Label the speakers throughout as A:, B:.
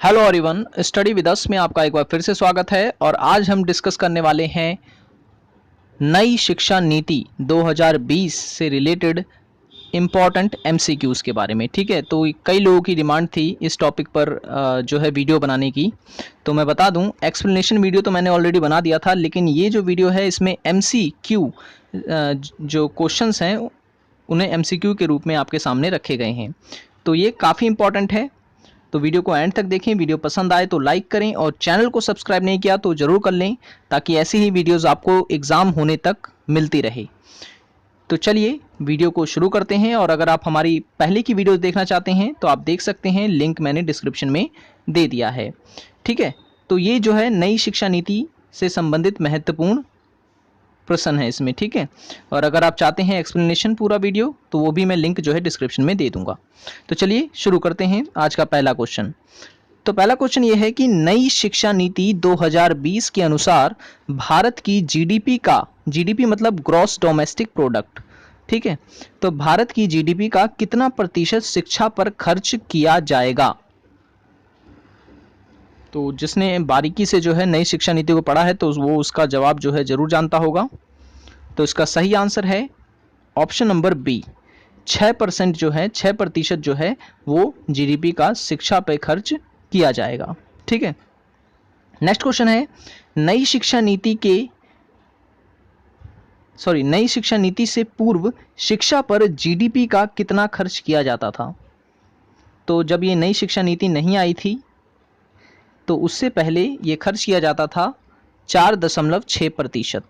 A: Hello everyone, study with us में आपका एक बार फिर से स्वागत है। और आज हम डिस्कस करने वाले हैं नई शिक्षा नीति 2020 से रिलेटेड इम्पॉर्टेंट एमसीक्यूज़ के बारे में। ठीक है, तो कई लोगों की डिमांड थी इस टॉपिक पर जो है वीडियो बनाने की। तो मैं बता दूं, एक्सप्लेनेशन वीडियो तो मैंने ऑलरेडी बना दिया था, लेकिन ये जो वीडियो है इसमें एमसीक्यू जो क्वेश्चंस हैं उन्हें एमसीक्यू के रूप में आपके सामने रखे गए हैं। तो ये काफ़ी इंपॉर्टेंट है, तो वीडियो को एंड तक देखें। वीडियो पसंद आए तो लाइक करें और चैनल को सब्सक्राइब नहीं किया तो ज़रूर कर लें, ताकि ऐसी ही वीडियोस आपको एग्ज़ाम होने तक मिलती रहे। तो चलिए वीडियो को शुरू करते हैं। और अगर आप हमारी पहले की वीडियो देखना चाहते हैं तो आप देख सकते हैं, लिंक मैंने डिस्क्रिप्शन में दे दिया है। ठीक है, तो ये जो है नई शिक्षा नीति से संबंधित महत्वपूर्ण प्रश्न है इसमें। ठीक है, और अगर आप चाहते हैं एक्सप्लेनेशन पूरा वीडियो तो वो भी मैं लिंक जो है डिस्क्रिप्शन में दे दूंगा। तो चलिए शुरू करते हैं आज का पहला क्वेश्चन। तो पहला क्वेश्चन ये है कि नई शिक्षा नीति 2020 के अनुसार भारत की जीडीपी मतलब ग्रॉस डोमेस्टिक प्रोडक्ट, ठीक है, तो भारत की जीडीपी का कितना प्रतिशत शिक्षा पर खर्च किया जाएगा? तो जिसने बारीकी से जो है नई शिक्षा नीति को पढ़ा है तो वो उसका जवाब जो है जरूर जानता होगा। तो इसका सही आंसर है ऑप्शन नंबर बी, 6% जो है 6% जो है वो जीडीपी का शिक्षा पे खर्च किया जाएगा। ठीक है, नेक्स्ट क्वेश्चन है नई शिक्षा नीति से पूर्व शिक्षा पर जीडीपी का कितना खर्च किया जाता था? तो जब ये नई शिक्षा नीति नहीं आई थी तो उससे पहले ये खर्च किया जाता था 4.6%।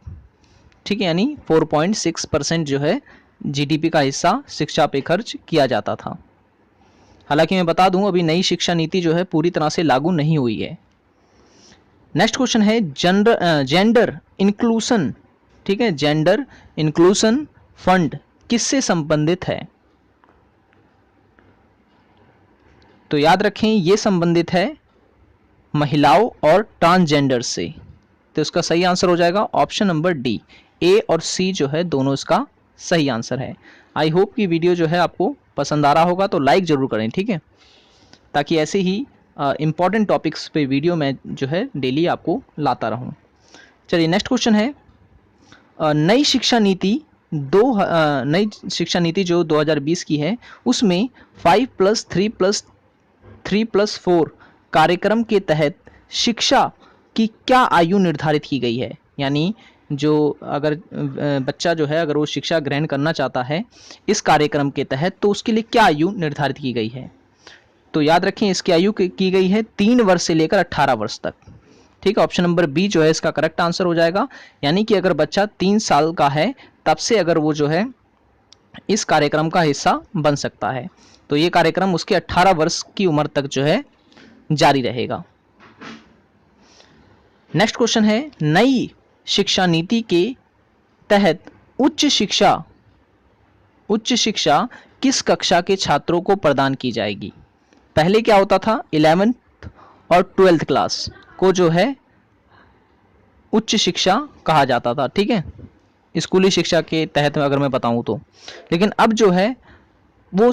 A: ठीक है, यानी 4.6% जो है जीडीपी का हिस्सा शिक्षा पे खर्च किया जाता था। हालांकि मैं बता दूं, अभी नई शिक्षा नीति जो है पूरी तरह से लागू नहीं हुई है। नेक्स्ट क्वेश्चन है जेंडर इंक्लूसन, ठीक है, जेंडर इंक्लूसन फंड किससे संबंधित है? तो याद रखें, ये संबंधित है महिलाओं और ट्रांसजेंडर से। तो इसका सही आंसर हो जाएगा ऑप्शन नंबर डी, ए और सी जो है दोनों इसका सही आंसर है। आई होप कि वीडियो जो है आपको पसंद आ रहा होगा, तो लाइक ज़रूर करें, ठीक है, ताकि ऐसे ही इम्पॉर्टेंट टॉपिक्स पे वीडियो मैं जो है डेली आपको लाता रहूं। चलिए नेक्स्ट क्वेश्चन है नई शिक्षा नीति जो 2020 की है उसमें 5+3+3+4 कार्यक्रम के तहत शिक्षा की क्या आयु निर्धारित की गई है? यानी जो अगर बच्चा जो है अगर वो शिक्षा ग्रहण करना चाहता है इस कार्यक्रम के तहत, तो उसके लिए क्या आयु निर्धारित की गई है? तो याद रखें, इसकी आयु की गई है 3 वर्ष से लेकर 18 वर्ष तक। ठीक है, ऑप्शन नंबर बी जो है इसका करेक्ट आंसर हो जाएगा। यानी कि अगर बच्चा 3 साल का है तब से अगर वो जो है इस कार्यक्रम का हिस्सा बन सकता है, तो ये कार्यक्रम उसके 18 वर्ष की उम्र तक जो है जारी रहेगा। नेक्स्ट क्वेश्चन है नई शिक्षा नीति के तहत उच्च शिक्षा किस कक्षा के छात्रों को प्रदान की जाएगी? पहले क्या होता था, 11th और 12th क्लास को जो है उच्च शिक्षा कहा जाता था। ठीक है, स्कूली शिक्षा के तहत अगर मैं बताऊं तो, लेकिन अब जो है वो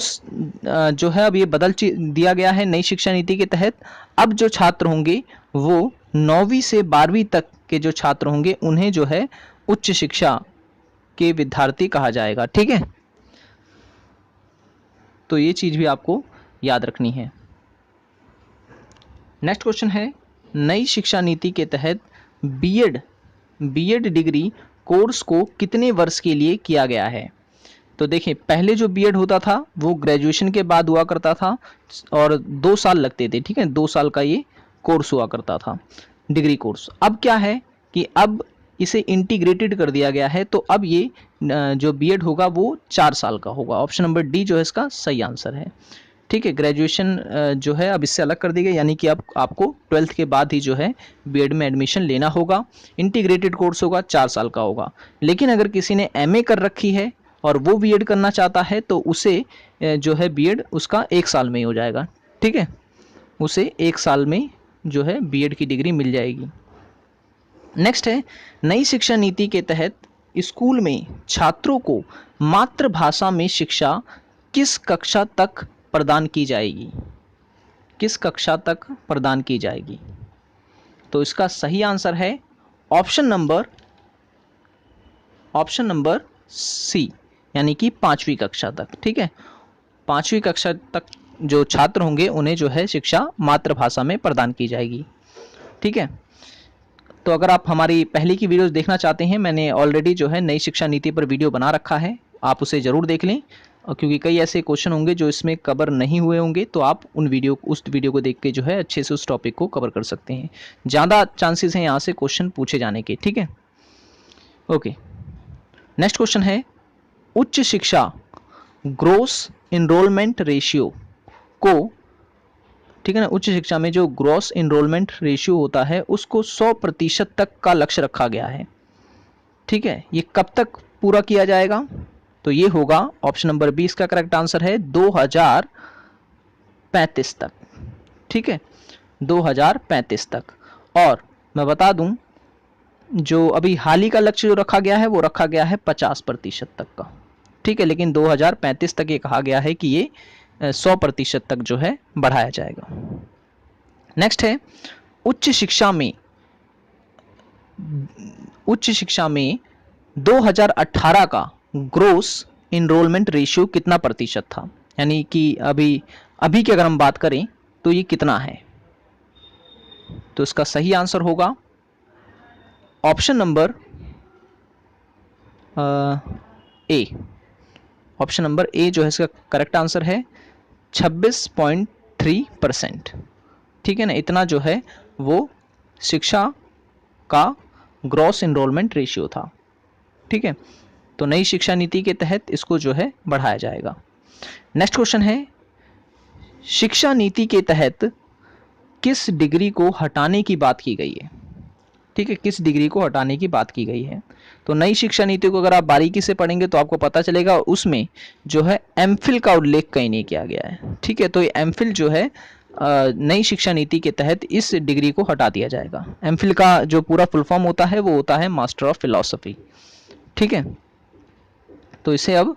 A: जो है अब ये बदल दिया गया है नई शिक्षा नीति के तहत। अब जो छात्र होंगे वो 9वीं से 12वीं तक के जो छात्र होंगे उन्हें जो है उच्च शिक्षा के विद्यार्थी कहा जाएगा। ठीक है, तो ये चीज़ भी आपको याद रखनी है। नेक्स्ट क्वेश्चन है नई शिक्षा नीति के तहत बीएड डिग्री कोर्स को कितने वर्ष के लिए किया गया है? तो देखिए, पहले जो बीएड होता था वो ग्रेजुएशन के बाद हुआ करता था और 2 साल लगते थे। ठीक है, 2 साल का ये कोर्स हुआ करता था, डिग्री कोर्स। अब क्या है कि अब इसे इंटीग्रेटेड कर दिया गया है, तो अब ये जो बीएड होगा वो 4 साल का होगा। ऑप्शन नंबर डी जो है इसका सही आंसर है। ठीक है, ग्रेजुएशन जो है अब इससे अलग कर दी गई, यानी कि अब आपको 12th के बाद ही जो है बीएड में एडमिशन लेना होगा। इंटीग्रेटेड कोर्स होगा, 4 साल का होगा। लेकिन अगर किसी ने एमए कर रखी है और वो बीएड करना चाहता है तो उसे जो है बीएड उसका 1 साल में ही हो जाएगा। ठीक है, उसे 1 साल में जो है बीएड की डिग्री मिल जाएगी। नेक्स्ट है नई शिक्षा नीति के तहत स्कूल में छात्रों को मातृभाषा में शिक्षा किस कक्षा तक प्रदान की जाएगी? किस कक्षा तक प्रदान की जाएगी? तो इसका सही आंसर है ऑप्शन नंबर सी, यानी कि 5वीं कक्षा तक। ठीक है, 5वीं कक्षा तक जो छात्र होंगे उन्हें जो है शिक्षा मातृभाषा में प्रदान की जाएगी। ठीक है, तो अगर आप हमारी पहले की वीडियोस देखना चाहते हैं, मैंने ऑलरेडी जो है नई शिक्षा नीति पर वीडियो बना रखा है, आप उसे ज़रूर देख लें। और क्योंकि कई ऐसे क्वेश्चन होंगे जो इसमें कवर नहीं हुए होंगे, तो आप उस वीडियो को देख के जो है अच्छे से उस टॉपिक को कवर कर सकते हैं। ज़्यादा चांसेस हैं यहाँ से क्वेश्चन पूछे जाने के। ठीक है, ओके। नेक्स्ट क्वेश्चन है, उच्च शिक्षा ग्रोस इनरोलमेंट रेशियो को, ठीक है ना, उच्च शिक्षा में जो ग्रॉस इनरोलमेंट रेशियो होता है उसको 100% तक का लक्ष्य रखा गया है। ठीक है, ये कब तक पूरा किया जाएगा? तो ये होगा ऑप्शन नंबर 20 का करेक्ट आंसर है 2035 तक। ठीक है, 2035 तक। और मैं बता दूं, जो अभी हाल ही का लक्ष्य जो रखा गया है वो रखा गया है 50% तक का। ठीक है, लेकिन 2035 तक ये कहा गया है कि ये 100% तक जो है बढ़ाया जाएगा। नेक्स्ट है, उच्च शिक्षा में 2018 का ग्रोस इनरोलमेंट रेशियो कितना प्रतिशत था? यानी कि अभी की अगर हम बात करें तो ये कितना है? तो इसका सही आंसर होगा option number A. Option number A जो है इसका करेक्ट आंसर है 26.3%। ठीक है ना, इतना जो है वो शिक्षा का ग्रॉस इनरोलमेंट रेशियो था। ठीक है, तो नई शिक्षा नीति के तहत इसको जो है बढ़ाया जाएगा। नेक्स्ट क्वेश्चन है, शिक्षा नीति के तहत किस डिग्री को हटाने की बात की गई है? ठीक है, किस डिग्री को हटाने की बात की गई है? तो नई शिक्षा नीति को अगर आप बारीकी से पढ़ेंगे तो आपको पता चलेगा उसमें जो है एमफिल का उल्लेख कहीं नहीं किया गया है। ठीक है, तो ये एमफिल जो है नई शिक्षा नीति के तहत इस डिग्री को हटा दिया जाएगा। एमफिल का जो पूरा फुल फॉर्म होता है वो होता है मास्टर ऑफ फिलॉसफी। ठीक है, तो इसे अब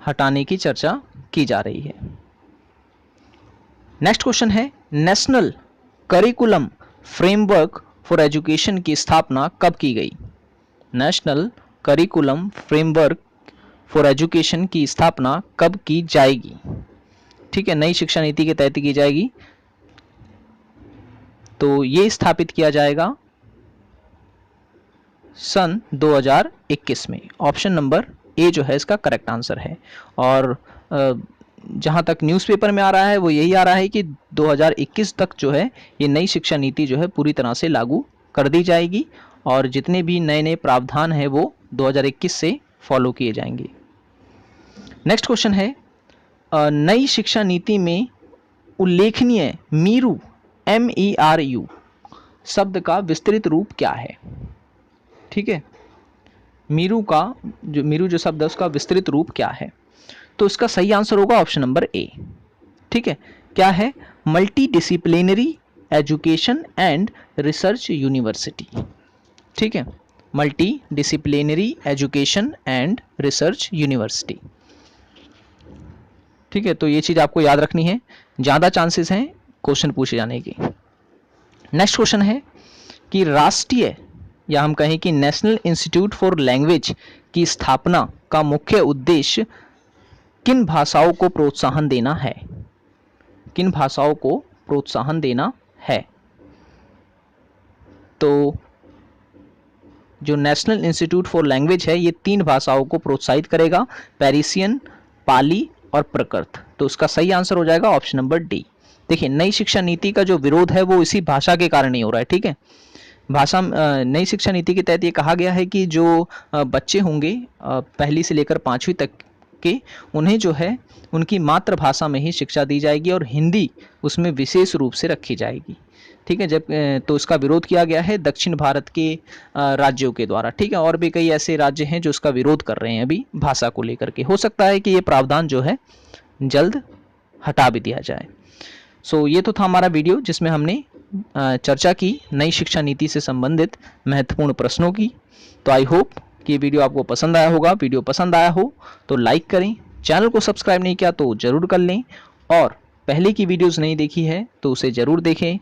A: हटाने की चर्चा की जा रही है। नेक्स्ट क्वेश्चन है, national curriculum framework for education की स्थापना कब की गई? National curriculum framework for education की स्थापना कब की जाएगी? ठीक है, नई शिक्षा नीति के तहत की जाएगी। तो ये स्थापित किया जाएगा सन 2021 में। ऑप्शन नंबर ए जो है इसका करेक्ट आंसर है। और जहाँ तक न्यूज़पेपर में आ रहा है वो यही आ रहा है कि 2021 तक जो है ये नई शिक्षा नीति जो है पूरी तरह से लागू कर दी जाएगी और जितने भी नए प्रावधान हैं वो 2021 से फॉलो किए जाएंगे। नेक्स्ट क्वेश्चन है, नई शिक्षा नीति में उल्लेखनीय मीरू MERU शब्द का विस्तृत रूप क्या है? ठीक है, मीरू जो शब्द है उसका विस्तृत रूप क्या है? तो इसका सही आंसर होगा ऑप्शन नंबर ए। ठीक है, क्या है? Multi disciplinary education and research university. ठीक है, multi disciplinary education and research university. ठीक है, तो ये चीज़ आपको याद रखनी है, ज़्यादा चांसेस हैं क्वेश्चन पूछे जाने की। नेक्स्ट क्वेश्चन है कि राष्ट्रीय या हम कहें कि नेशनल इंस्टीट्यूट फॉर लैंग्वेज की स्थापना का मुख्य उद्देश्य किन भाषाओं को प्रोत्साहन देना है? किन भाषाओं को प्रोत्साहन देना है? तो जो नेशनल इंस्टीट्यूट फॉर लैंग्वेज है ये 3 भाषाओं को प्रोत्साहित करेगा, पेरिसियन, पाली और प्रकृत। तो उसका सही आंसर हो जाएगा ऑप्शन नंबर डी। देखिए, नई शिक्षा नीति का जो विरोध है वो इसी भाषा के कारण ही हो रहा है। ठीक है, नई शिक्षा नीति के तहत ये कहा गया है कि जो बच्चे होंगे पहली से लेकर 5वीं तक के, उन्हें जो है उनकी मातृभाषा में ही शिक्षा दी जाएगी और हिंदी उसमें विशेष रूप से रखी जाएगी। ठीक है, तो इसका विरोध किया गया है दक्षिण भारत के राज्यों के द्वारा। ठीक है, और भी कई ऐसे राज्य हैं जो इसका विरोध कर रहे हैं अभी भाषा को लेकर के। हो सकता है कि ये प्रावधान जो है जल्द हटा भी दिया जाए। ये तो था हमारा वीडियो जिसमें हमने चर्चा की नई शिक्षा नीति से संबंधित महत्वपूर्ण प्रश्नों की। तो आई होप कि ये वीडियो आपको पसंद आया होगा। वीडियो पसंद आया हो तो लाइक करें, चैनल को सब्सक्राइब नहीं किया तो ज़रूर कर लें और पहले की वीडियोस नहीं देखी है तो उसे ज़रूर देखें।